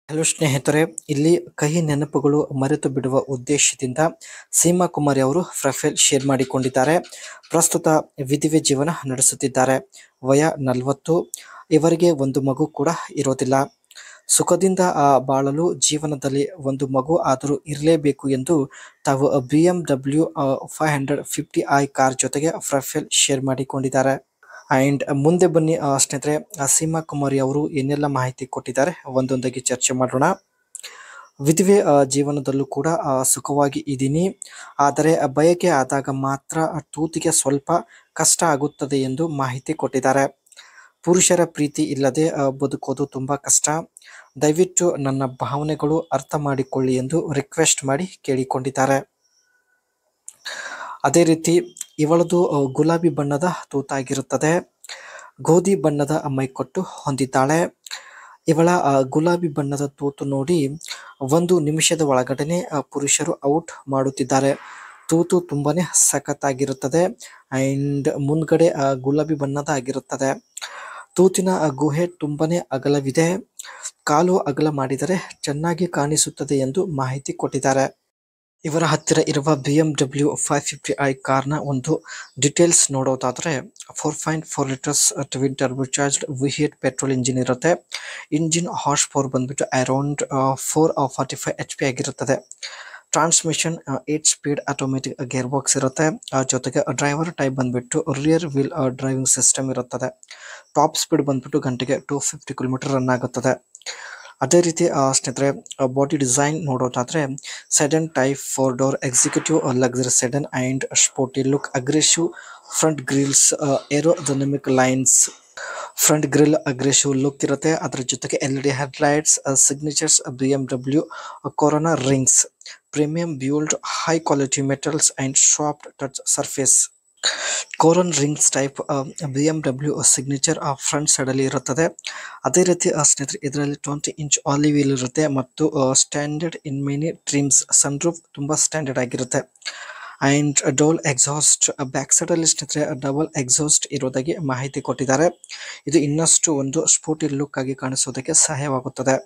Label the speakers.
Speaker 1: Hello ಸ್ನೇಹಿತರೆ, ಇಲ್ಲಿ ಕಹಿ ನೆನಪುಗಳು ಮರೆತು ಬಿಡುವ ಉದ್ದೇಶದಿಂದ ಸೀಮಾ ಕುಮಾರಿ ಅವರು ಪ್ರೊಫೈಲ್ ಶೇರ್ ಮಾಡಿಕೊಂಡಿದ್ದಾರೆ. ಪ್ರಸ್ತುತ ವಿಧಿವೆ ಜೀವನ ನಡೆಸುತ್ತಿದ್ದಾರೆ. ವಯ 40. ಇವರಿಗೆ ಒಂದು ಮಗು ಕೂಡ ಇರೋದಿಲ್ಲ. ಸುಖದಿಂದ ಬಾಳಲು ಜೀವನದಲ್ಲಿ ಒಂದು ಮಗು ಆದರೂ ಇರಲೇಬೇಕು ಎಂದು ತಾವು BMW 550i ಕಾರ್ ಜೊತೆಗೆ ಪ್ರೊಫೈಲ್ ಶೇರ್ ಮಾಡಿಕೊಂಡಿದ್ದಾರೆ. ಅಂಡ್ ಮುಂದೆ ಬನ್ನಿ ಸ್ನೇಹಿತರೆ, ಸೀಮಾ ಕುಮಾರಿ ಅವರು ಏನೆಲ್ಲ ಮಾಹಿತಿ ಕೊಟ್ಟಿದ್ದಾರೆ ಒಂದೊಂದಾಗಿ ಚರ್ಚೆ ಮಾಡೋಣ. ವಿಧವೆ ಜೀವನದಲ್ಲೂ ಕೂಡ ಸುಖವಾಗಿ ಇದ್ದೀನಿ, ಆದರೆ ಬಯಕೆ ಆದಾಗ ಮಾತ್ರ ತೂತಿಗೆ ಸ್ವಲ್ಪ ಕಷ್ಟ ಆಗುತ್ತದೆ ಎಂದು ಮಾಹಿತಿ ಕೊಟ್ಟಿದ್ದಾರೆ. ಪುರುಷರ ಪ್ರೀತಿ ಇಲ್ಲದೆ ಬದುಕೋದು ತುಂಬಾ ಕಷ್ಟ. ದಯವಿಟ್ಟು ನನ್ನ ಭಾವನೆಗಳು ಅರ್ಥ ಮಾಡಿಕೊಳ್ಳಿ ಎಂದು ರಿಕ್ವೆಸ್ಟ್ ಮಾಡಿ ಕೇಳಿಕೊಂಡಿದ್ದಾರೆ. ಅದೇ ರೀತಿ ಇವಳದು ಗುಲಾಬಿ ಬಣ್ಣದ ತೂತಾಗಿರುತ್ತದೆ. ಗೋಧಿ ಬಣ್ಣದ ಮೈಕಟ್ಟು ಹೊಂದಿದ್ದಾಳೆ. ಇವಳ ಗುಲಾಬಿ ಬಣ್ಣದ ತೂತು ನೋಡಿ 1 ನಿಮಿಷದ ಒಳಗಡೆ ಪುರುಷರು ಔಟ್ ಮಾಡುತ್ತಿದ್ದಾರೆ. ತೂತು ತುಂಬಾನೇ ಸಖತ್ತಾಗಿರುತ್ತದೆ ಅಂಡ್ ಮುಂದ್ಗಡೆ ಗುಲಾಬಿ ಬಣ್ಣದ ಆಗಿರುತ್ತದೆ. ತೂತಿನ ಗುಹೆ ತುಂಬಾನೇ ಅಗಲವಿದೆ. ಕಾಲು ಅಗಲ ಮಾಡಿದರೆ ಚೆನ್ನಾಗಿ ಕಾಣಿಸುತ್ತದೆ ಎಂದು ಮಾಹಿತಿ ಕೊಟ್ಟಿದ್ದಾರೆ. ಇವರ ಹತ್ತಿರ ಇರುವ BMW 550i ಕಾರ್ನ ಒಂದು ಡೀಟೇಲ್ಸ್ ನೋಡೋದಾದ್ರೆ 4.4 litres twin turbocharged V8 petrol engine ಇರುತ್ತೆ. ಇಂಜಿನ್ ಹಾರ್ಸ್ ಪವರ್ ಬಂದ್ಬಿಟ್ಟು ಅರೌಂಡ್ 445 HP ಆಗಿರುತ್ತದೆ. Transmission 8 speed automatic gear box ಇರುತ್ತೆ. ಜೊತೆಗೆ ಡ್ರೈವರ್ ಟೈಪ್ ಬಂದ್ಬಿಟ್ಟು ರಿಯರ್ ವೀಲ್ ಡ್ರೈವಿಂಗ್ ಸಿಸ್ಟಮ್ ಇರುತ್ತದೆ. ಟಾಪ್ ಸ್ಪೀಡ್ ಬಂದ್ಬಿಟ್ಟು ಗಂಟೆಗೆ 250 ಕಿಲೋಮೀಟರ್ ರನ್ ಆಗುತ್ತದೆ. ಅದೇ ರೀತಿ ಸ್ನೇಹಿತರೆ, ಬಾಡಿ ಡಿಸೈನ್ ನೋಡೋದಾದ್ರೆ sedan type 4 door executive luxury sedan and sporty look. Aggressive front grills, aerodynamic lines, front grill aggressive look ಇರುತ್ತೆ. ಅದರ ಜೊತೆಗೆ LED headlights, signatures BMW corona rings, premium build high quality metals and soft touch surface. Corona rings type BMW signature front side ಅಲ್ಲಿ ಇರುತ್ತದೆ. ಅದೇ ರೀತಿ ಸ್ನೇಹಿತರೆ, ಇದರಲ್ಲಿ 20 inch ಆಲಿ ವೀಲ್ ಇರುತ್ತೆ ಮತ್ತು standard in many trims. Sun roof ತುಂಬಾ ಸ್ಟ್ಯಾಂಡರ್ಡ್ ಆಗಿರುತ್ತೆ and dual exhaust. Back side ಅಲ್ಲಿ ಸ್ನೇಹಿತರೆ ಡಬಲ್ ಎಕ್ಸಾಸ್ಟ್ ಇರೋದಾಗಿ ಮಾಹಿತಿ ಕೊಟ್ಟಿದ್ದಾರೆ. ಇದು ಇನ್ನಷ್ಟು ಒಂದು ಸ್ಪೋರ್ಟಿ ಲುಕ್ ಆಗಿ ಕಾಣಿಸೋದಕ್ಕೆ ಸಹಾಯವಾಗುತ್ತದೆ.